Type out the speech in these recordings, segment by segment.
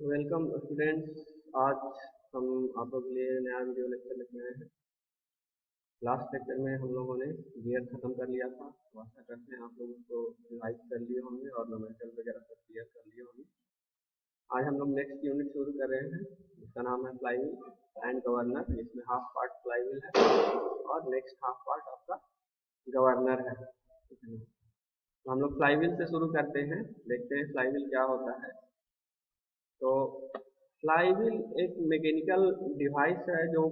Welcome students. आज हम आप लोग के लिए नया वीडियो लेक्चर लेके आए हैं। लास्ट लेक्चर में हम लोगों ने गियर खत्म कर लिया था, तो आशा करते हैं आप लोग उसको रिवाइज कर लिए होंगे और नोमेंटल वगैरह सब क्लियर कर लिए होंगे। आज हम लोग नेक्स्ट यूनिट शुरू कर रहे हैं जिसका नाम है फ्लाईव्हील एंड गवर्नर, जिसमें हाफ पार्ट फ्लाईव्हील है और नेक्स्ट हाफ पार्ट आपका गवर्नर है। ठीक है, तो हम लोग फ्लाईव्हील से शुरू करते हैं, देखते हैं फ्लाईव्हील क्या होता है। तो फ्लाईव्हील एक मैकेनिकल डिवाइस है जो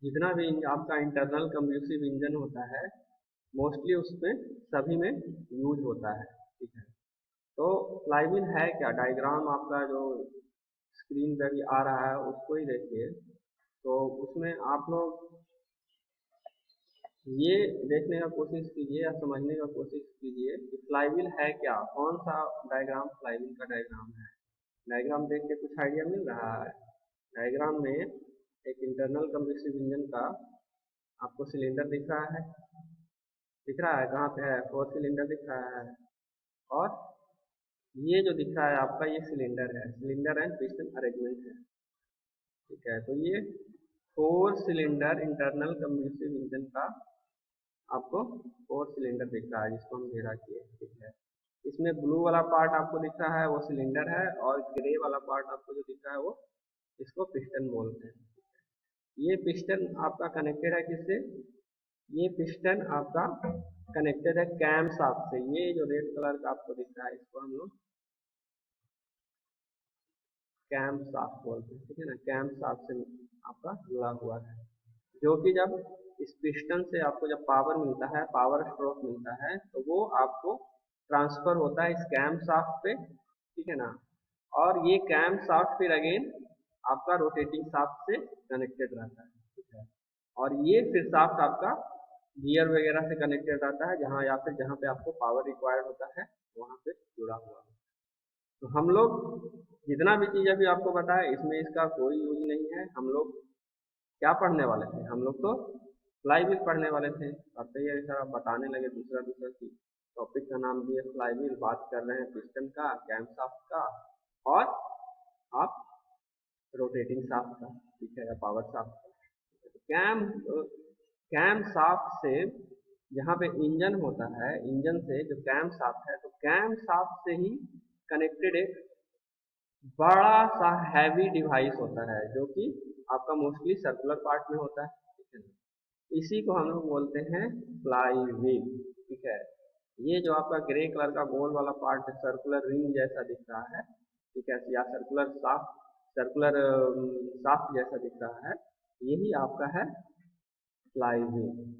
जितना भी आपका इंटरनल कंबस्टिव इंजन होता है मोस्टली उसमें सभी में यूज होता है। ठीक है, तो फ्लाईव्हील है क्या, डायग्राम आपका जो स्क्रीन पर भी आ रहा है उसको ही देखिए। तो उसमें आप लोग ये देखने का कोशिश कीजिए या समझने का कोशिश कीजिए कि फ्लाईव्हील है क्या, कौन सा डायग्राम फ्लाईव्हील का डायग्राम है। डायग्राम देख के कुछ आइडिया मिल रहा है। डायग्राम में एक इंटरनल कंबस्टिव इंजन का आपको सिलेंडर दिख रहा है कहाँ पे है, फोर सिलेंडर दिख रहा है। और ये जो दिख रहा है आपका ये सिलेंडर एंड पिस्टन अरेंजमेंट है। ठीक है, तो ये four cylinder internal combustive engine का आपको फोर सिलेंडर दिख रहा है जिसको हम घेरा किए। ठीक है, इसमें ब्लू वाला पार्ट आपको दिख रहा है वो सिलेंडर है और ग्रे वाला पार्ट आपको जो दिख रहा है वो इसको पिस्टन बोलते हैं। ये पिस्टन आपका कनेक्टेड है किससे, ये पिस्टन आपका कनेक्टेड है कैम शाफ्ट से। ये जो रेड कलर का आपको दिख रहा है इसको हम लोग कैम शाफ्ट बोलते हैं। ठीक है ना, कैम शाफ्ट से आपका जुड़ा हुआ है, जो कि जब इस पिस्टन से आपको जब पावर मिलता है, पावर स्ट्रोक मिलता है, तो वो आपको ट्रांसफर होता है इस कैम शाफ्ट पे। ठीक है ना, और ये कैम शाफ्ट फिर अगेन आपका रोटेटिंग शाफ्ट से कनेक्टेड रहता है। ठीक है, और ये फिर शाफ्ट आपका गियर वगैरह से कनेक्टेड रहता है, जहाँ या फिर जहाँ पे आपको पावर रिक्वायर्ड होता है वहाँ पे जुड़ा हुआ है। तो हम लोग जितना भी चीज़ अभी आपको बताया इसमें इसका कोई यूज नहीं है। हम लोग क्या पढ़ने वाले थे, हम लोग तो फ्लाईव्हील पढ़ने वाले थे। अब तो ये सर आप बताने लगे दूसरा दूसरा चीज। टॉपिक का नाम दिए फ्लाईव्हील, बात कर रहे हैं पिस्टन का, कैमशाफ्ट का और आप रोटेटिंग शाफ्ट का। ठीक है, या पावर शाफ्ट का। कैम कैम शाफ्ट से जहाँ पे इंजन होता है, इंजन से जो कैम शाफ्ट है, तो कैम शाफ्ट से ही कनेक्टेड एक बड़ा सा हैवी डिवाइस होता है जो कि आपका मोस्टली सर्कुलर पार्ट में होता है। ठीक है, इसी को हम लोग बोलते हैं फ्लाईव्हील। ठीक है, ये जो आपका ग्रे कलर का गोल वाला पार्ट सर्कुलर रिंग जैसा दिख रहा है, ठीक है, या सर्कुलर शाफ्ट जैसा दिख रहा है, यही आपका है फ्लाईव्हील।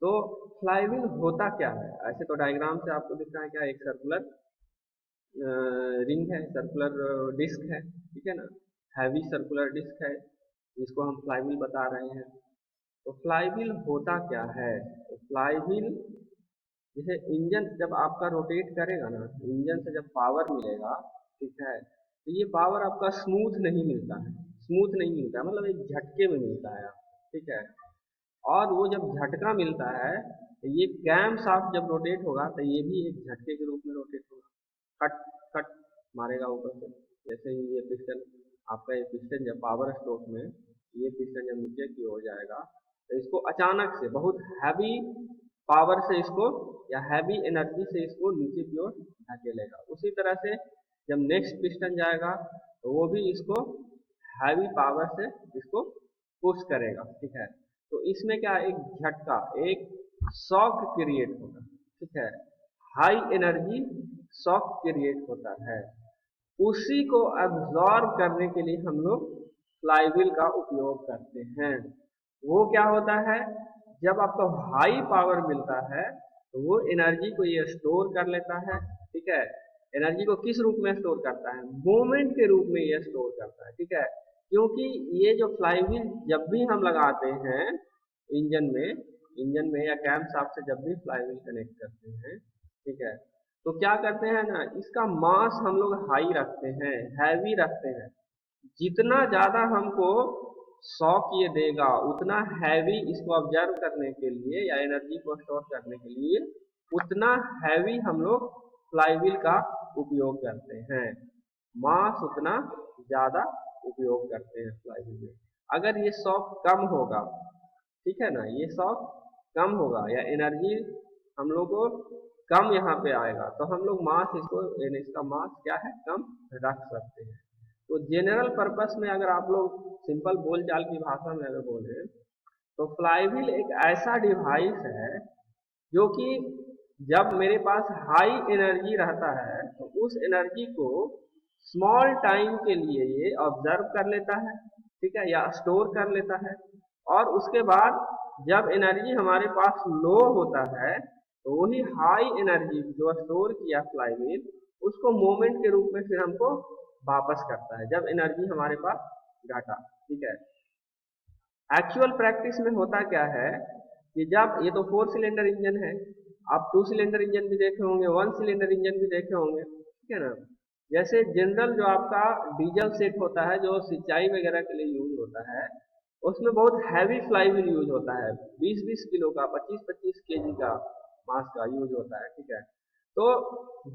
तो फ्लाईव्हील होता क्या है, ऐसे तो डायग्राम से आपको दिख रहा है क्या, एक सर्कुलर रिंग है, सर्कुलर डिस्क है। ठीक है ना, हैवी सर्कुलर डिस्क है जिसको हम फ्लाईव्हील बता रहे हैं। तो फ्लाईव्हील होता क्या है, तो फ्लाईव्हील जैसे इंजन जब आपका रोटेट करेगा ना, इंजन से जब पावर मिलेगा, ठीक है, तो ये पावर आपका स्मूथ नहीं मिलता है, स्मूथ नहीं मिलता है, मतलब एक झटके में मिलता है। ठीक है, और वो जब झटका मिलता है तो ये कैम शाफ्ट जब रोटेट होगा तो ये भी एक झटके के रूप में रोटेट होगा, कट कट मारेगा ऊपर से। जैसे ही ये पिस्टन आपका, ये पिस्टन जब पावर स्ट्रोक में ये पिस्टन जब नीचे की ओर जाएगा तो इसको अचानक से बहुत हैवी पावर से इसको या हैवी एनर्जी से इसको नीचे की ओर धकेलेगा। उसी तरह से जब नेक्स्ट पिस्टन जाएगा तो वो भी इसको हैवी पावर से इसको पुश करेगा। ठीक है, तो इसमें क्या, एक झटका, एक शॉक क्रिएट होगा। ठीक है, हाई एनर्जी शॉक क्रिएट होता है, उसी को अब्जॉर्ब करने के लिए हम लोग फ्लाईव्हील का उपयोग करते हैं। वो क्या होता है, जब आपको हाई पावर मिलता है तो वो एनर्जी को ये स्टोर कर लेता है। ठीक है, एनर्जी को किस रूप में स्टोर करता है, मोमेंट के रूप में ये स्टोर करता है। ठीक है, क्योंकि ये जो फ्लाईव्हील जब भी हम लगाते हैं इंजन में या कैम शाफ्ट से जब भी फ्लाईव्हील कनेक्ट करते हैं, ठीक है, तो क्या करते हैं ना, इसका मास हम लोग हाई रखते हैं, हैवी रखते हैं। जितना ज्यादा हमको शॉक ये देगा उतना हैवी इसको ऑब्जर्व करने के लिए या एनर्जी को स्टोर करने के लिए उतना हैवी हम लोग फ्लाईव्हील का उपयोग करते हैं। मास उतना ज्यादा उपयोग करते हैं फ्लाईव्हील में। अगर ये शॉक कम होगा, ठीक है ना, ये शॉक कम होगा या एनर्जी हम लोग को कम यहाँ पे आएगा तो हम लोग मास इसको यानी इसका मास क्या है कम रख सकते हैं। तो जनरल पर्पस में अगर आप लोग सिंपल बोलचाल की भाषा में अगर बोले तो फ्लाईव्हील एक ऐसा डिवाइस है जो कि जब मेरे पास हाई एनर्जी रहता है तो उस एनर्जी को स्मॉल टाइम के लिए ये ऑब्जर्व कर लेता है, ठीक है, या स्टोर कर लेता है। और उसके बाद जब एनर्जी हमारे पास लो होता है तो वही हाई एनर्जी जो स्टोर किया फ्लाईव्हील उसको मोमेंट के रूप में फिर हमको वापस करता है जब एनर्जी हमारे पास घटा, ठीक है। एक्चुअल प्रैक्टिस में होता क्या है कि जब ये तो 4 सिलेंडर इंजन है, आप 2 सिलेंडर इंजन भी देखे होंगे, 1 सिलेंडर इंजन भी देखे होंगे, ठीक है ना। जैसे जनरल जो आपका डीजल सेट होता है जो सिंचाई वगैरह के लिए यूज होता है उसमें बहुत हैवी फ्लाईव्हील यूज होता है, 20-20 किलो का, 25-25 केजी का मास का यूज होता है, ठीक है। तो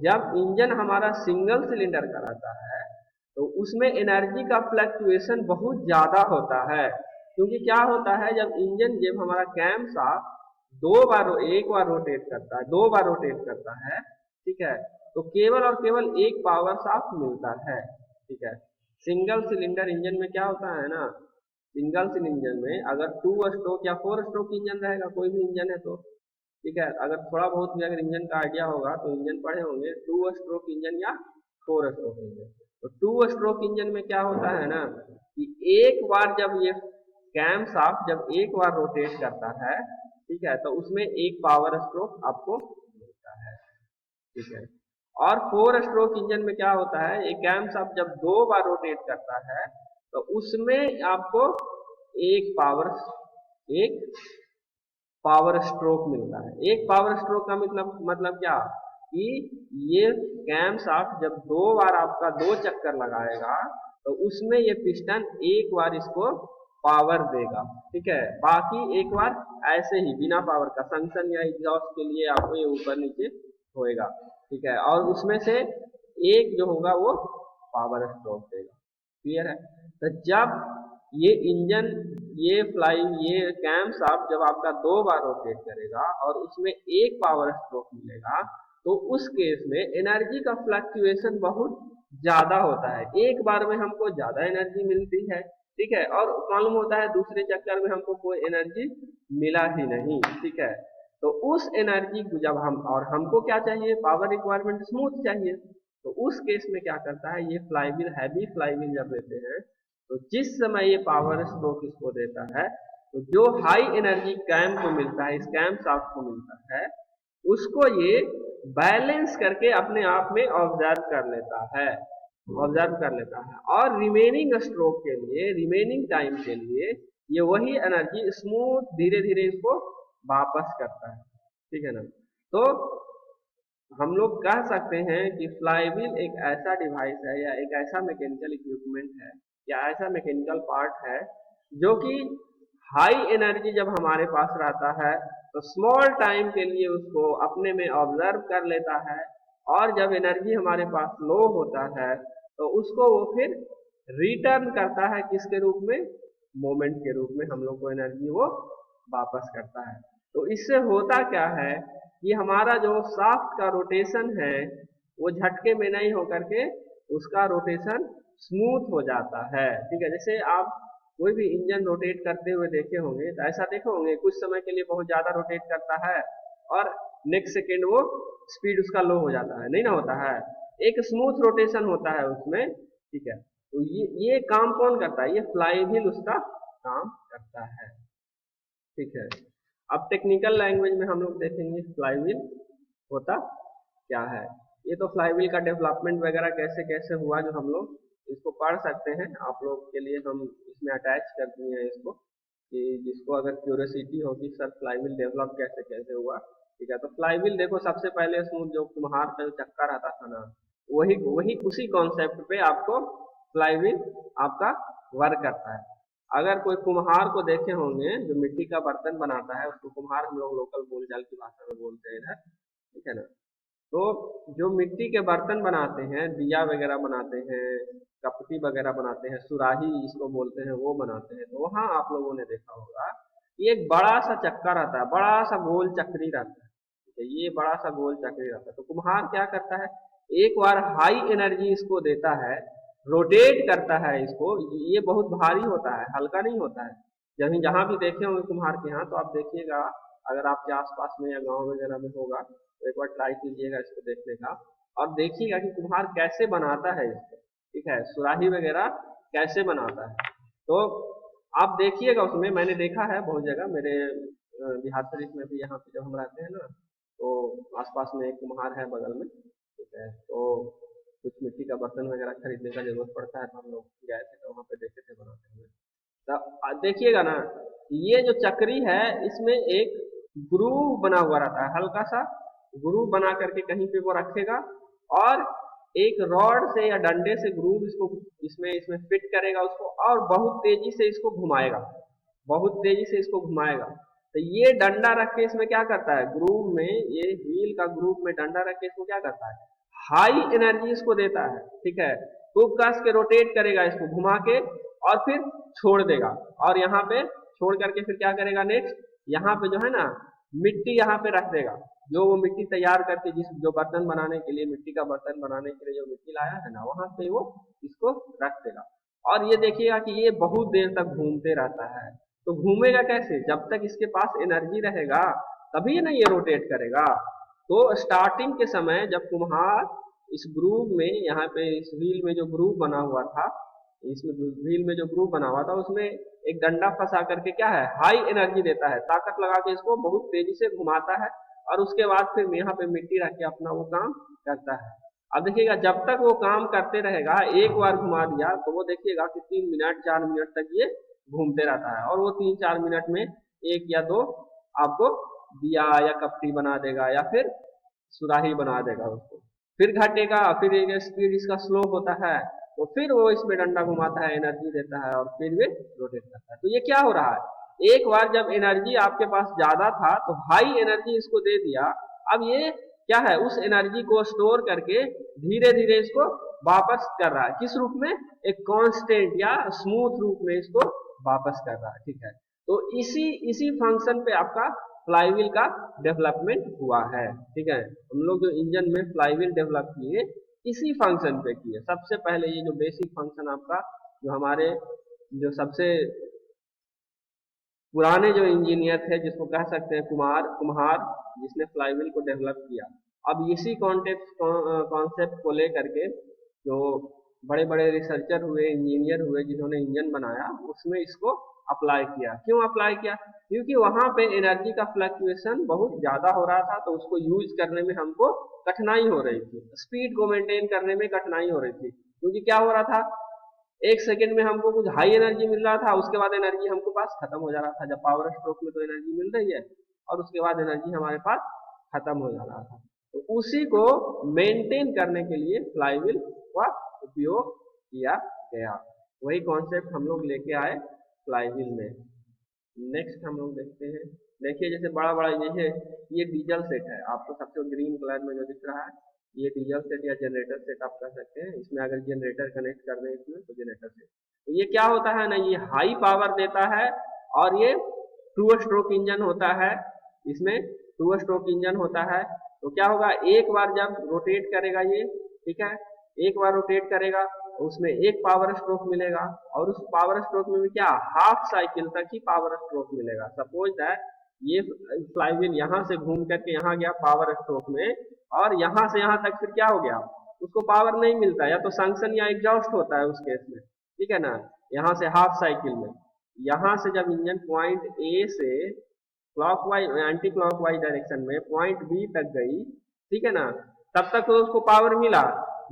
जब इंजन हमारा सिंगल सिलेंडर का रहता है तो उसमें एनर्जी का फ्लक्चुएशन बहुत ज्यादा होता है। क्योंकि क्या होता है जब इंजन जब हमारा कैम शाफ्ट एक बार रोटेट करता है, 2 बार रोटेट करता है, ठीक है, तो केवल और केवल एक पावर शाफ्ट मिलता है, ठीक है। सिंगल सिलेंडर इंजन में क्या होता है ना, सिंगल सिलेंडर इंजन में अगर 2 स्ट्रोक या 4 स्ट्रोक इंजन रहेगा, कोई भी इंजन है तो, ठीक है, अगर थोड़ा बहुत भी अगर इंजन का आइडिया होगा तो इंजन पढ़े होंगे 2 स्ट्रोक इंजन या 4 स्ट्रोक इंजन। तो 2 स्ट्रोक इंजन में क्या होता है ना कि एक बार जब ये कैम शाफ्ट जब एक बार रोटेट करता है, ठीक है, तो उसमें एक पावर स्ट्रोक आपको मिलता है, ठीक है। और 4 स्ट्रोक इंजन में क्या होता है, ये कैम शाफ्ट जब 2 बार रोटेट करता है तो उसमें आपको एक पावर स्ट्रोक मिलता है। एक पावर स्ट्रोक का मतलब क्या कि ये कैम शाफ्ट जब 2 बार आपका 2 चक्कर लगाएगा तो उसमें ये पिस्टन एक बार इसको पावर देगा, ठीक है। बाकी एक बार ऐसे ही बिना पावर का संक्शन या एग्जॉस्ट के लिए आपको ये ऊपर नीचे होएगा, ठीक है, और उसमें से एक जो होगा वो पावर स्ट्रोक देगा। क्लियर है। तो जब ये इंजन ये कैम शाफ्ट जब आपका 2 बार रोटेट करेगा और उसमें एक पावर स्ट्रोक मिलेगा तो उस केस में एनर्जी का फ्लक्चुएशन बहुत ज्यादा होता है। एक बार में हमको ज्यादा एनर्जी मिलती है, ठीक है, और मालूम होता है दूसरे चक्कर में हमको कोई एनर्जी मिला ही नहीं, ठीक है। तो उस एनर्जी को जब हमको क्या चाहिए, पावर रिक्वायरमेंट स्मूथ चाहिए, तो उस केस में क्या करता है ये फ्लाईव्हील, हैवी फ्लाईव्हील जब देते हैं तो जिस समय ये पावर स्ट्रोक इसको देता है तो जो हाई एनर्जी कैम को मिलता है, इस कैम शाफ्ट को मिलता है, उसको ये बैलेंस करके अपने आप में ऑब्जर्व कर लेता है और रिमेनिंग स्ट्रोक के लिए, रिमेनिंग टाइम के लिए ये वही एनर्जी स्मूथ धीरे धीरे इसको वापस करता है, ठीक है ना। तो हम लोग कह सकते हैं कि फ्लाईव्हील एक ऐसा डिवाइस है या एक ऐसा मैकेनिकल इक्विपमेंट है या ऐसा मैकेनिकल पार्ट है जो कि हाई एनर्जी जब हमारे पास रहता है तो स्मॉल टाइम के लिए उसको अपने में ऑब्जर्व कर लेता है और जब एनर्जी हमारे पास लो होता है तो उसको वो फिर रिटर्न करता है किसके रूप में, मोमेंट के रूप में हम लोग को एनर्जी वो वापस करता है। तो इससे होता क्या है कि हमारा जो शाफ्ट का रोटेशन है वो झटके में नहीं होकर के उसका रोटेशन स्मूथ हो जाता है, ठीक है। जैसे आप कोई भी इंजन रोटेट करते हुए देखे होंगे तो ऐसा देखे होंगे कुछ समय के लिए बहुत ज्यादा रोटेट करता है और नेक्स्ट सेकेंड वो स्पीड उसका लो हो जाता है, नहीं ना होता है, एक स्मूथ रोटेशन होता है उसमें, ठीक है। तो ये काम कौन करता है, ये फ्लाईव्हील उसका काम करता है, ठीक है। अब टेक्निकल लैंग्वेज में हम लोग देखेंगे फ्लाईव्हील होता क्या है। ये तो फ्लाईव्हील का डेवलपमेंट वगैरह कैसे कैसे हुआ जो हम लोग इसको पढ़ सकते हैं, आप लोग के लिए हम इसमें अटैच कर दिए हैं इसको कि जिसको अगर क्यूरियोसिटी हो कि सर फ्लाईव्हील डेवलप कैसे कैसे हुआ, ठीक है। तो फ्लाईव्हील देखो सबसे पहले स्मूथ जो कुम्हार का जो चक्का रहता था ना वही वही उसी कॉन्सेप्ट पे आपको फ्लाईव्हील आपका वर्क करता है। अगर कोई कुम्हार को देखे होंगे जो मिट्टी का बर्तन बनाता है उसको कुम्हार हम लोग लोकल बोलचाल की भाषा में बोलते हैं इधर, ठीक है ना। तो जो मिट्टी के बर्तन बनाते हैं, दिया वगैरह बनाते हैं, कपटी वगैरह बनाते हैं, सुराही जिसको बोलते हैं वो बनाते हैं, तो वहाँ आप लोगों ने देखा होगा ये एक बड़ा सा चक्का रहता है, बड़ा सा गोल चक्री रहता है। ठीक है, ये बड़ा सा गोल चक्री रहता है। तो कुम्हार क्या करता है, एक बार हाई एनर्जी इसको देता है, रोटेट करता है इसको। ये बहुत भारी होता है, हल्का नहीं होता है। जब जहाँ भी देखे होंगे कुम्हार के यहाँ, तो आप देखिएगा, अगर आपके आसपास में या गांव वगैरह में होगा तो एक बार ट्राई कीजिएगा इसको देखने का, और देखिएगा कि कुम्हार कैसे बनाता है इसको। ठीक है, सुराही वगैरह कैसे बनाता है, तो आप देखिएगा उसमें। मैंने देखा है बहुत जगह, मेरे बिहार शरीफ में भी, यहाँ पे जब हम रहते हैं ना, तो आसपास में एक कुम्हार है बगल में। ठीक है, तो कुछ मिट्टी का बर्तन वगैरह खरीदने का जरूरत पड़ता है, तो हम लोग गए थे तो वहाँ पे देखे थे बनाते हुए। तो देखिएगा ना, ये जो चक्री है इसमें एक ग्रूव बना हुआ रहता है, हल्का सा ग्रूव बना करके कहीं पे वो रखेगा, और एक रॉड से या डंडे से ग्रूव इसको इसमें इसमें फिट करेगा उसको, और बहुत तेजी से इसको घुमाएगा, बहुत तेजी से इसको घुमाएगा। तो ये डंडा रख के इसमें क्या करता है, ग्रूव में, ये व्हील का ग्रूव में डंडा रख के इसको क्या करता है, हाई एनर्जी इसको देता है। ठीक है, खूब कस के रोटेट करेगा इसको घुमा के, और फिर छोड़ देगा। और यहाँ पे छोड़ करके फिर क्या करेगा, नेक्स्ट यहाँ पे जो है ना, मिट्टी यहाँ पे रख देगा। जो वो मिट्टी तैयार करके, जिस जो बर्तन बनाने के लिए, मिट्टी का बर्तन बनाने के लिए जो मिट्टी लाया है ना, वहां पे वो इसको रख देगा। और ये देखिएगा कि ये बहुत देर तक घूमते रहता है। तो घूमेगा कैसे, जब तक इसके पास एनर्जी रहेगा तभी ना ये रोटेट करेगा। तो स्टार्टिंग के समय जब कुम्हार इस ग्रूव में, यहाँ पे इस व्हील में जो ग्रूव बना हुआ था, इसमें व्हील में जो ग्रूव बना हुआ था, उसमें एक डंडा फंसा करके क्या है, हाई एनर्जी देता है, ताकत लगा के इसको बहुत तेजी से घुमाता है, और उसके बाद फिर यहाँ पे मिट्टी रख के अपना वो काम करता है। अब देखिएगा, जब तक वो काम करते रहेगा, एक बार घुमा दिया तो वो देखिएगा कि 3 मिनट 4 मिनट तक ये घूमते रहता है, और वो 3-4 मिनट में एक या दो आपको दिया या कपटी बना देगा, या फिर सुराही बना देगा उसको। फिर घटेगा, फिर एक स्पीड इसका स्लो होता है, तो फिर वो इसमें डंडा घुमाता है, एनर्जी देता है, और फिर वे रोटेट करता है। तो ये क्या हो रहा है, एक बार जब एनर्जी आपके पास ज्यादा था तो हाई एनर्जी इसको दे दिया, अब ये क्या है, उस एनर्जी को स्टोर करके धीरे धीरे इसको वापस कर रहा है, किस रूप में, एक कांस्टेंट या स्मूथ रूप में इसको वापस कर रहा है। ठीक है, तो इसी इसी फंक्शन पे आपका फ्लाईव्हील का डेवलपमेंट हुआ है। ठीक है, हम लोग जो इंजन में फ्लाईव्हील डेवलप किए, इसी फंक्शन पे किए। सबसे पहले ये जो बेसिक फंक्शन आपका, जो हमारे जो सबसे पुराने जो इंजीनियर थे, जिसको कह सकते हैं कुमार कुम्हार, जिसने फ्लाईव्हील को डेवलप किया, अब इसी कॉन्सेप्ट को लेकर के जो बड़े बड़े रिसर्चर हुए, इंजीनियर हुए, जिन्होंने इंजन बनाया, उसमें इसको अप्लाई किया। क्यों अप्लाई किया, क्योंकि वहां पे एनर्जी का फ्लक्चुएशन बहुत ज्यादा हो रहा था, तो उसको यूज करने में हमको कठिनाई हो रही थी, स्पीड को मेंटेन करने में कठिनाई हो रही थी। क्योंकि क्या हो रहा था, एक सेकंड में हमको कुछ हाई एनर्जी मिल रहा था, उसके बाद एनर्जी हमको पास खत्म हो जा रहा था। जब पावर स्ट्रोक में तो एनर्जी मिल रही है, और उसके बाद एनर्जी हमारे पास खत्म हो जा रहा था। तो उसी को मेंटेन करने के लिए फ्लाईव्हील का उपयोग किया गया। वही कॉन्सेप्ट हम लोग लेके आए फ्लाईव्हील में। नेक्स्ट हम लोग देखते हैं, देखिए जैसे बड़ा बड़ा ये डीजल सेट है, आपको सबसे ग्रीन कलर में जो दिख रहा है, ये डीजल सेट या जनरेटर सेट आप कह सकते हैं। इसमें अगर जनरेटर कनेक्ट कर दें इसमें, तो जनरेटर सेट, तो ये क्या होता है ना, ये हाई पावर देता है, और ये टू स्ट्रोक इंजन होता है। इसमें टू स्ट्रोक इंजन होता है, तो क्या होगा, एक बार जब रोटेट करेगा ये, ठीक है, एक बार रोटेट करेगा तो उसमें एक पावर स्ट्रोक मिलेगा, और उस पावर स्ट्रोक में भी क्या, हाफ साइकिल तक ही पावर स्ट्रोक मिलेगा। सपोज दैट ये फ्लाईव्हील यहाँ से घूम करके यहाँ गया पावर स्ट्रोक में, और यहाँ से यहाँ तक फिर क्या हो गया, उसको पावर नहीं मिलता, या तो संक्शन या एग्जॉस्ट होता है उस केस में। ठीक है ना, यहाँ से हाफ साइकिल में, यहाँ से जब इंजन पॉइंट ए से क्लॉकवाइज एंटी क्लॉकवाइज डायरेक्शन में पॉइंट बी तक गई, ठीक है ना, तब तक तो उसको पावर मिला।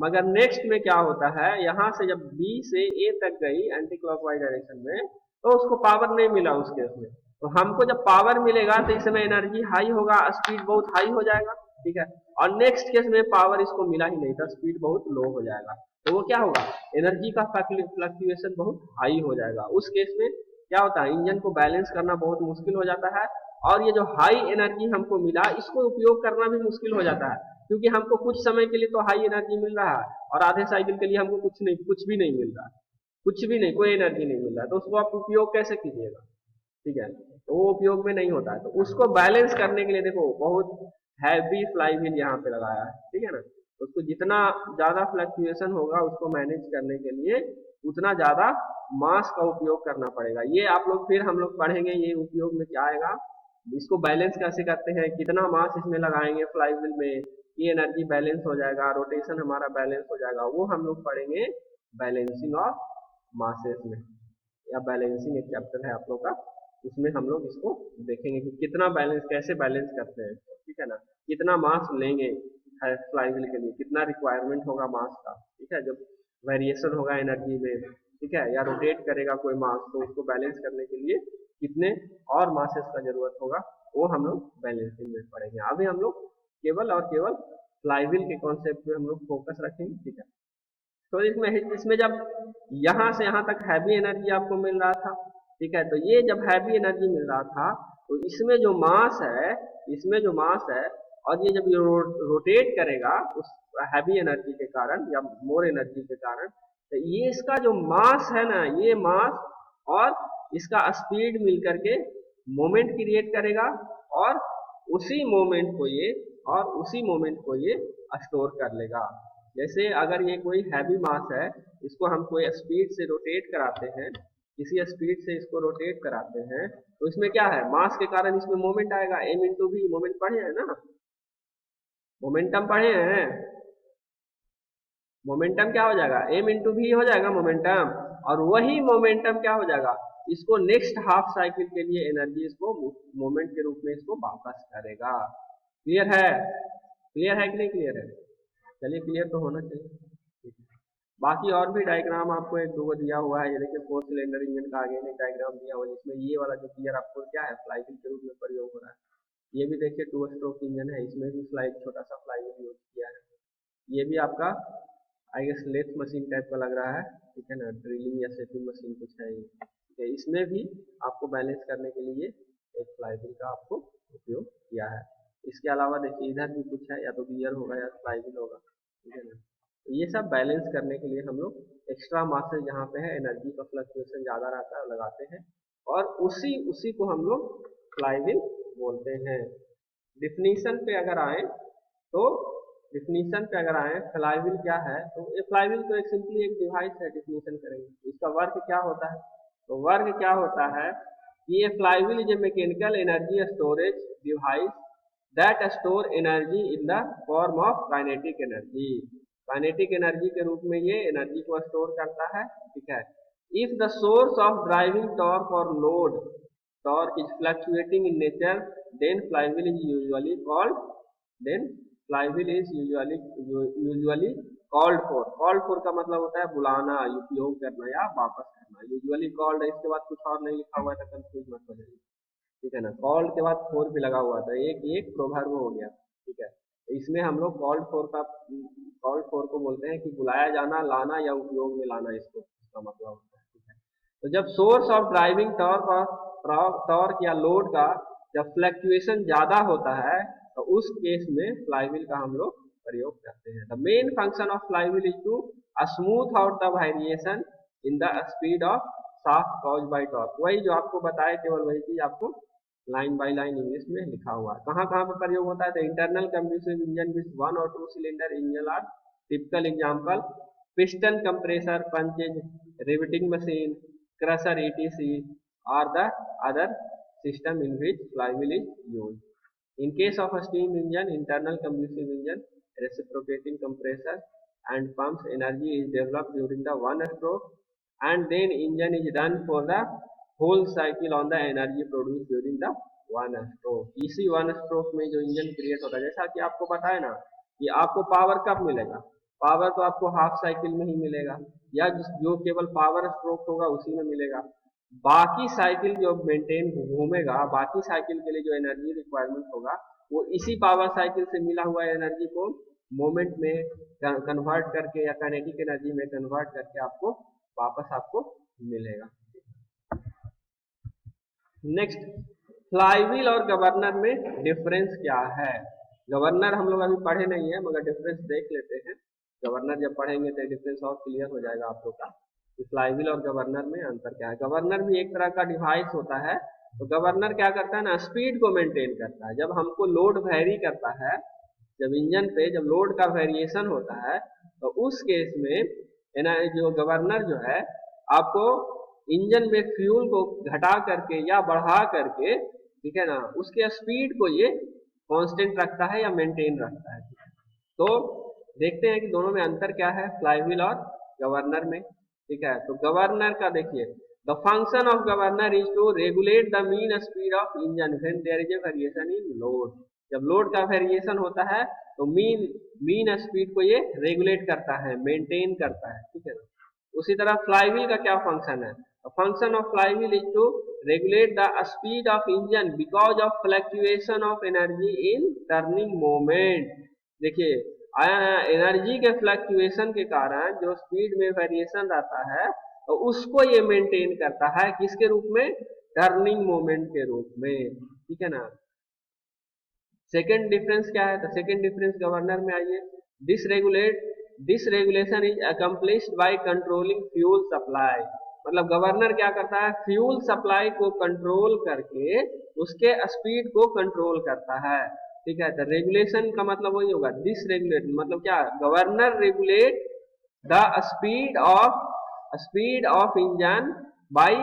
मगर नेक्स्ट में क्या होता है, यहाँ से जब बी से ए तक गई एंटी क्लॉकवाइज डायरेक्शन में, तो उसको पावर नहीं मिला उस केस में। तो हमको जब पावर मिलेगा तो इस समय एनर्जी हाई होगा, स्पीड बहुत हाई हो जाएगा। ठीक है, और नेक्स्ट केस में पावर इसको मिला ही नहीं था, स्पीड बहुत लो हो जाएगा। तो वो क्या होगा, एनर्जी का फ्लक्चुएशन बहुत हाई हो जाएगा। उस केस में क्या होता है, इंजन को बैलेंस करना बहुत मुश्किल हो जाता है, और ये जो हाई एनर्जी हमको मिला, इसको उपयोग करना भी मुश्किल हो जाता है। क्योंकि हमको कुछ समय के लिए तो हाई एनर्जी मिल रहा है और आधे साइकिल के लिए हमको कुछ भी नहीं मिल रहा है, कुछ भी नहीं, कोई एनर्जी नहीं मिल रहा है, तो उसको आप उपयोग कैसे कीजिएगा? ठीक है, तो वो उपयोग में नहीं होता है। तो उसको बैलेंस करने के लिए देखो बहुत हैवी फ्लाईव्हील यहाँ पे लगाया है, ठीक है ना। तो उसको जितना ज्यादा फ्लक्चुएशन होगा उसको मैनेज करने के लिए उतना ज्यादा मास का उपयोग करना पड़ेगा। ये आप लोग फिर हम लोग पढ़ेंगे ये उपयोग में क्या आएगा, इसको बैलेंस कैसे करते हैं, कितना मास इसमें लगाएंगे फ्लाईव्हील में, ये एनर्जी बैलेंस हो जाएगा, रोटेशन हमारा बैलेंस हो जाएगा, वो हम लोग पढ़ेंगे बैलेंसिंग ऑफ मासेस में, या बैलेंसिंग एक चैप्टर है आप लोग का, उसमें हम लोग इसको देखेंगे कि कितना बैलेंस, कैसे बैलेंस करते हैं, ठीक है ना, कितना मास लेंगे फ्लाईव्हील के लिए, कितना रिक्वायरमेंट होगा मास का, ठीक है, जब वेरिएशन होगा एनर्जी में, ठीक है, या रोटेट करेगा कोई मास तो उसको बैलेंस करने के लिए कितने और मासेस का जरूरत होगा, वो हम लोग बैलेंसिंग में पढ़ेंगे। अभी हम लोग केवल और केवल फ्लाईव्हील के कॉन्सेप्ट पे हम लोग फोकस रखेंगे, ठीक है। तो इसमें जब यहाँ से यहाँ तक हैवी एनर्जी आपको मिल रहा था, ठीक है, तो ये जब हैवी एनर्जी मिल रहा था तो इसमें जो मास है, इसमें जो मास है, और ये जब ये रोटेट करेगा उस हैवी एनर्जी के कारण या मोर एनर्जी के कारण, तो ये इसका जो मास है ना, ये मास और इसका स्पीड मिलकर के मोमेंट क्रिएट करेगा, और उसी मोमेंट को ये और उसी मोमेंट को ये स्टोर कर लेगा। जैसे अगर ये कोई हैवी मास है, इसको हम कोई स्पीड से रोटेट कराते हैं, किसी स्पीड से इसको रोटेट कराते हैं, तो इसमें क्या है, मास के कारण इसमें मोमेंट आएगा, एम इंटू वी, मोमेंट पढ़े हैं ना, मोमेंटम पढ़े हैं, मोमेंटम क्या हो जाएगा, एम इंटू वी हो जाएगा मोमेंटम, और वही मोमेंटम क्या हो जाएगा, इसको नेक्स्ट हाफ साइकिल के लिए एनर्जी इसको मोमेंट के रूप में इसको वापस करेगा। क्लियर है? क्लियर है कि नहीं क्लियर है? चलिए क्लियर तो होना चाहिए। बाकी और भी डायग्राम आपको एक दो दिया हुआ है, ये देखिए 4 सिलेंडर इंजन का आगे एक डायग्राम दिया हुआ है, जिसमें ये वाला जो गियर आपको क्या है, फ्लाईव्हील के रूप में प्रयोग हो रहा है। ये भी देखिए 2 स्ट्रोक इंजन है, इसमें भी छोटा सा फ्लाईव्हील यूज किया है। ये भी आपका I guess lathe machine type का लग रहा है, ठीक है ना, ड्रिलिंग या शेपिंग मशीन कुछ है ये, ठीक है। इसमें भी आपको बैलेंस करने के लिए एक फ्लाईव्हील का आपको उपयोग किया है। इसके अलावा देखिए इधर भी कुछ है, या तो गियर होगा या फ्लाईव्हील होगा, ठीक है ना। तो ये सब बैलेंस करने के लिए हम लोग एक्स्ट्रा मासेस जहाँ पे है, एनर्जी का फ्लक्चुएशन ज़्यादा रहता है, लगाते हैं, और उसी को हम लोग फ्लाईव्हील बोलते हैं। डिफिनीशन पे अगर आए तो डिफिनीशन पे अगर आए फ्लाईव्हील क्या है, तो ये फ्लाईव्हील तो एक सिंपली एक डिवाइस है। डिफिनीशन करेंगे इसका वर्क क्या होता है, तो वर्क क्या होता है कि ये flywheel is a mechanical energy storage device that store energy in the form of kinetic energy. Kinetic energy के रूप में ये एनर्जी को स्टोर करता है, ठीक है। If the source of driving torque और load torque is fluctuating in nature, then flywheel is usually called then flywheel is usually called for. Called for का मतलब होता है बुलाना, उपयोग करना या वापस करना। यूजुअली कॉल्ड है, इसके बाद कुछ और नहीं लिखा हुआ था, कंफ्यूज मत हो जाइए, ठीक है ना। कॉल्ड के बाद फोर भी लगा हुआ था, एक प्रोवर्ब हो गया, ठीक है। तो इसमें हम लोग कॉल्ड फॉर को बोलते हैं कि बुलाया जाना, लाना या उपयोग में लाना, इसको इसका मतलब होता है, ठीक है। तो जब सोर्स ऑफ ड्राइविंग टॉर्क या लोड का जब फ्लक्चुएशन ज्यादा होता है, तो उस केस में फ्लाईव्हील का हम लोग प्रयोग करते हैं। The main function of flywheel is to smooth out the variation in the speed of shaft caused by torque. वही जो आपको बताया, केवल वही चीज आपको लाइन बाय लाइन इंग्लिश में लिखा हुआ है। कहाँ कहाँ पर प्रयोग होता है, तो इंटरनल कंबशन इंजन विद 1 और 2 cylinder engine are typical example. Piston compressor, punches, riveting machine, crusher etc are the other system in which flywheel is used. In case of a steam engine, internal combustion engine, reciprocating compressor and pumps, energy is developed during the one stroke, and then engine is run for the whole cycle on the energy produced during the one stroke. इसी one stroke में जो engine create होता है, जैसा कि आपको बताया ना कि आपको पावर कब मिलेगा, पावर तो आपको हाफ साइकिल में ही मिलेगा, या जो केवल पावर स्ट्रोक होगा उसी में मिलेगा। बाकी साइकिल जो मेंटेन घूमेगा, बाकी साइकिल के लिए जो एनर्जी रिक्वायरमेंट होगा, वो इसी पावर साइकिल से मिला हुआ एनर्जी को मोमेंट में कन्वर्ट करके या काइनेटिक एनर्जी में कन्वर्ट करके आपको वापस आपको मिलेगा। नेक्स्ट, फ्लाईव्हील और गवर्नर में डिफरेंस क्या है। गवर्नर हम लोग अभी पढ़े नहीं है मगर डिफरेंस देख लेते हैं। गवर्नर जब पढ़ेंगे तो डिफरेंस और क्लियर हो जाएगा आप लोग का कि फ्लाईव्हील और गवर्नर में अंतर क्या है। गवर्नर भी एक तरह का डिवाइस होता है। तो गवर्नर क्या करता है ना, स्पीड को मेंटेन करता है। जब हमको लोड वेरी करता है, जब इंजन पे जब लोड का वेरिएशन होता है, तो उस केस में जो गवर्नर जो है आपको इंजन में फ्यूल को घटा करके या बढ़ा करके, ठीक है ना, उसके स्पीड को ये कांस्टेंट रखता है या मेंटेन रखता है। तो देखते हैं कि दोनों में अंतर क्या है, फ्लाईव्हील और गवर्नर में। ठीक है, तो गवर्नर का देखिए, the function of governor is to regulate the mean speed of engine when there is a variation in load. जब लोड का वेरिएशन होता है तो मीन स्पीड को ये रेगुलेट करता है, मेंटेन करता है। ठीक है ना। उसी तरह फ्लाईव्हील का क्या फंक्शन है, function of flywheel is to regulate the speed of engine because of fluctuation of energy in turning moment. देखिए, एनर्जी के फ्लक्चुएशन के कारण जो स्पीड में वेरिएशन रहता है तो उसको ये मेंटेन करता है, किसके रूप में, टर्निंग मोमेंट के रूप में। ठीक है ना। सेकेंड डिफरेंस क्या है, तो सेकेंड डिफरेंस गवर्नर में आइए, this regulation is accomplished by controlling fuel supply. मतलब गवर्नर क्या करता है, फ्यूल सप्लाई को कंट्रोल करके उसके स्पीड को कंट्रोल करता है। ठीक है, तो रेगुलेशन का मतलब वही होगा, दिस रेगुलेट मतलब क्या, governor regulate the speed of engine by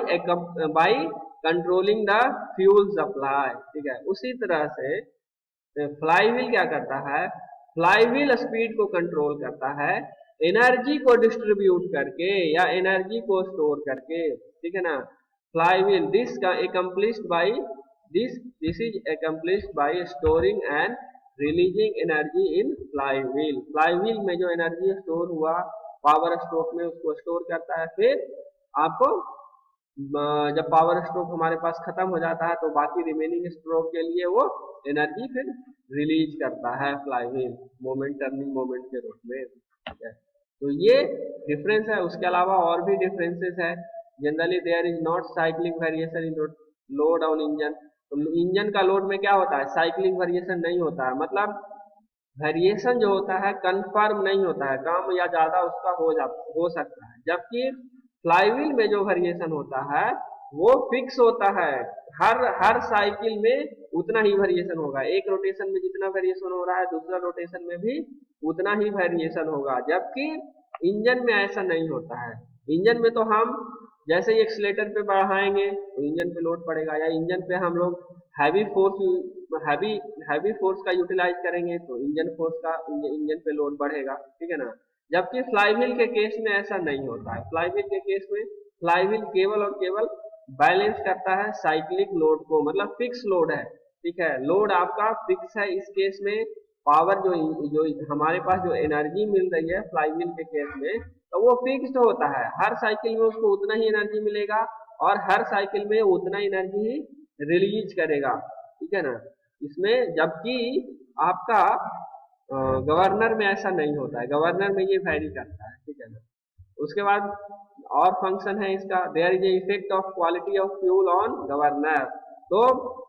controlling the fuel supply. ठीक है, उसी तरह से फ्लाईव्हील क्या करता है, फ्लाईव्हील स्पीड को कंट्रोल करता है एनर्जी को डिस्ट्रीब्यूट करके या एनर्जी को स्टोर करके। ठीक है ना। Flywheel this is accomplished by storing and releasing energy in flywheel. Flywheel में जो एनर्जी स्टोर हुआ पावर स्ट्रोक में उसको स्टोर करता है, फिर आपको जब पावर स्ट्रोक हमारे पास खत्म हो जाता है तो बाकी रिमेनिंग स्ट्रोक के लिए वो एनर्जी फिर रिलीज करता है फ्लाईव्हील मोमेंट, टर्निंग मोमेंट के रूप में। ठीक है, तो ये डिफरेंस है। उसके अलावा और भी डिफरेंसेस है। Generally there is not cycling variation in load on engine. तो इंजन का लोड में क्या होता है, साइक्लिंग वेरिएशन नहीं होता है। मतलब वेरिएशन जो होता है कंफर्म नहीं होता है, कम या ज्यादा उसका हो सकता है। जबकि फ्लाईव्हील में जो वेरिएशन होता है वो फिक्स होता है, हर साइकिल में उतना ही वेरिएशन होगा। एक रोटेशन में जितना वेरिएशन हो रहा है दूसरा रोटेशन में भी उतना ही वेरिएशन होगा। जबकि इंजन में ऐसा नहीं होता है। इंजन में तो हम जैसे ही एक्सीलेटर पे बढ़ाएंगे तो इंजन पे लोड पड़ेगा, या इंजन पे हम लोग हैवी फोर्स का यूटिलाइज करेंगे तो इंजन पे लोड बढ़ेगा। ठीक है ना। जबकि फ्लाईव्हील के केस में ऐसा नहीं होता है। फ्लाईव्हील के केस में फ्लाईव्हील केवल और केवल बैलेंस करता है साइक्लिक लोड को, मतलब फिक्स लोड है। ठीक है, लोड आपका फिक्स है। इस केस में पावर जो हमारे पास जो एनर्जी मिल रही है फ्लाईव्हील के केस में, तो वो फिक्स्ड होता है। हर साइकिल में उसको उतना ही एनर्जी मिलेगा और हर साइकिल में उतना एनर्जी ही रिलीज करेगा। ठीक है ना। इसमें जबकि आपका गवर्नर में ऐसा नहीं होता है, गवर्नर में ये वैरी करता है। ठीक है ना। उसके बाद और फंक्शन है इसका, there is effect of quality of fuel on governor. तो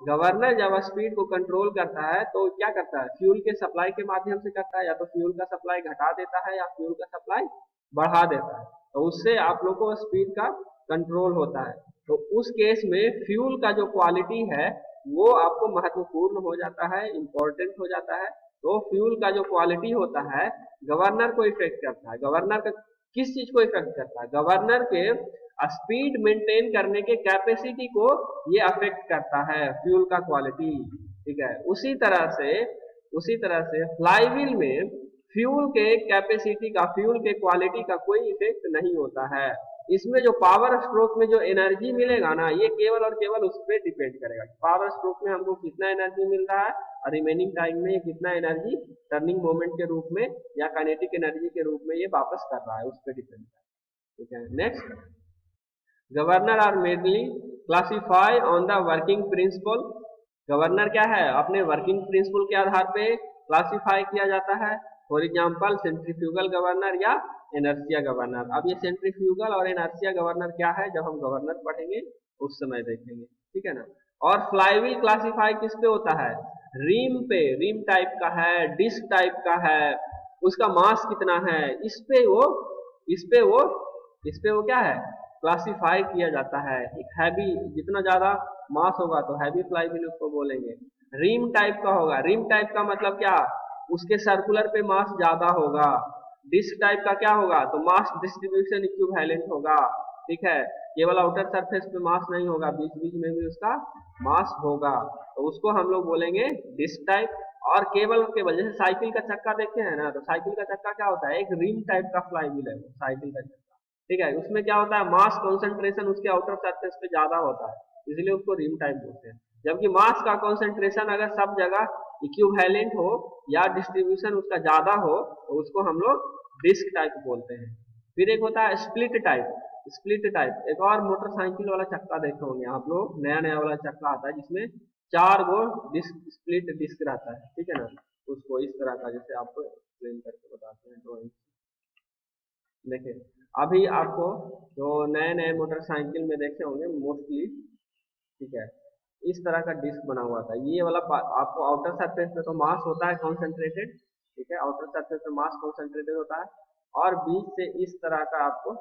गवर्नर जब स्पीड को कंट्रोल करता है तो क्या करता है, फ्यूल के सप्लाई के माध्यम से करता है। या तो फ्यूल का सप्लाई घटा देता है या फ्यूल का सप्लाई बढ़ा देता है, तो उससे आप लोग को स्पीड का कंट्रोल होता है। तो उस केस में फ्यूल का जो क्वालिटी है वो आपको महत्वपूर्ण हो जाता है, इंपॉर्टेंट हो जाता है। तो फ्यूल का जो क्वालिटी होता है गवर्नर को इफेक्ट करता है। गवर्नर का किस चीज को इफेक्ट करता है, गवर्नर के स्पीड मेंटेन करने के कैपेसिटी को ये अफेक्ट करता है, फ्यूल का क्वालिटी। ठीक है, उसी तरह से फ्लाईव्हील में फ्यूल के कैपेसिटी का, फ्यूल के क्वालिटी का कोई इफेक्ट नहीं होता है। इसमें जो पावर स्ट्रोक में जो एनर्जी मिलेगा ना, ये केवल और केवल उस पर डिपेंड करेगा। पावर स्ट्रोक में हमको कितना एनर्जी मिल रहा है और रिमेनिंग टाइम में ये कितना एनर्जी टर्निंग मोमेंट के रूप में या काइनेटिक एनर्जी के रूप में ये वापस कर रहा है, उस पर डिपेंड है। ठीक है, next, governor are mainly classify on the working principle. Governor क्या है, अपने वर्किंग प्रिंसिपल के आधार पे क्लासीफाई किया जाता है। फॉर एग्जांपल सेंट्रीफ्यूगल गवर्नर या इनर्शिया गवर्नर। अब ये सेंट्रीफ्यूगल और इनर्शिया गवर्नर क्या है, जब हम गवर्नर पढ़ेंगे उस समय देखेंगे। ठीक है ना। और फ्लाईव्हील क्लासिफाई किस पे होता है, रिम पे, रिम टाइप का है, डिस्क टाइप का है, उसका मास कितना है, इस पे वो इस पे वो क्या है, क्लासिफाई किया जाता है। एक हैवी, जितना ज्यादा मास होगा तो हैवी फ्लाईव्हील उसको बोलेंगे। रिम टाइप का होगा, रिम टाइप का मतलब क्या, उसके सर्कुलर पे मास ज्यादा होगा। डिस्क टाइप का क्या होगा, तो मास डिस्ट्रीब्यूशन इक्विवेलेंट होगा, ठीक है, केवल आउटर सरफेस पे मास नहीं होगा, बीच बीच में भी उसका मास होगा, तो उसको हम लोग बोलेंगे डिस्क टाइप। और केवल जैसे साइकिल का चक्का देखे हैं ना, तो साइकिल का चक्का क्या होता है, एक रिम टाइप का फ्लाईव्हील है साइकिल का चक्का, ठीक है, उसमें क्या होता है, मास कॉन्सेंट्रेशन उसके आउटर सरफेस पे ज्यादा होता है, इसलिए उसको रिम टाइप बोलते हैं। जबकि मास का कॉन्सेंट्रेशन अगर सब जगह इक्विवेलेंट हो या डिस्ट्रीब्यूशन उसका ज्यादा हो, तो उसको हम लोग डिस्क टाइप बोलते हैं। फिर एक होता है स्प्लिट टाइप। स्प्लिट टाइप एक और मोटरसाइकिल वाला चक्का देखे होंगे आप लोग, नया नया वाला चक्का आता है जिसमें 4 गो डिस्क, स्प्लिट डिस्क रहता है, ठीक है ना, उसको इस तरह का, जैसे आपको एक्सप्लेन करके बताते हैं ड्राइंग। देखिए, अभी आपको जो नए नए मोटरसाइकिल में देखे होंगे मोस्टली, ठीक है, इस तरह का डिस्क बना हुआ था, ये वाला आपको आउटर सरफेस में तो मास होता है कॉन्सेंट्रेटेड, ठीक है, आउटर सरफेस में मास कॉन्सेंट्रेटेड होता है, और बीच से इस तरह का आपको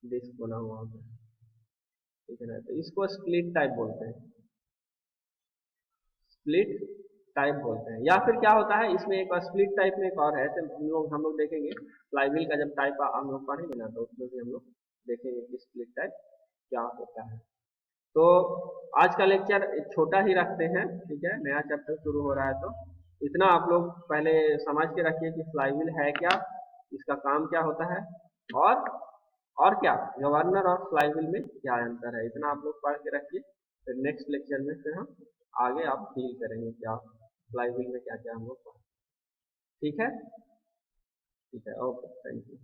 डिस्क बना हुआ होता है, ठीक है ना, तो इसको स्प्लिट टाइप बोलते हैं, स्प्लिट टाइप बोलते हैं। या फिर क्या होता है इसमें, एक स्प्लिट टाइप में एक और है, ऐसे हम लोग देखेंगे फ्लाईव्हील का जब टाइप हम लोग पढ़ेंगे ना, तो उसमें भी हम लोग देखेंगे कि स्प्लिट टाइप क्या होता है। तो आज का लेक्चर छोटा ही रखते हैं, ठीक है, नया चैप्टर शुरू हो रहा है, तो इतना आप लोग पहले समझ के रखिए कि फ्लाईव्हील है क्या, इसका काम क्या होता है, और और क्या गवर्नर और फ्लाईव्हील में क्या अंतर है, इतना आप लोग पढ़ के रखिए। फिर नेक्स्ट लेक्चर में फिर हम आगे आप फील करेंगे क्या फ्लाईव्हील में क्या क्या हम लोग पढ़, ठीक है, ठीक है, ओके, थैंक यू।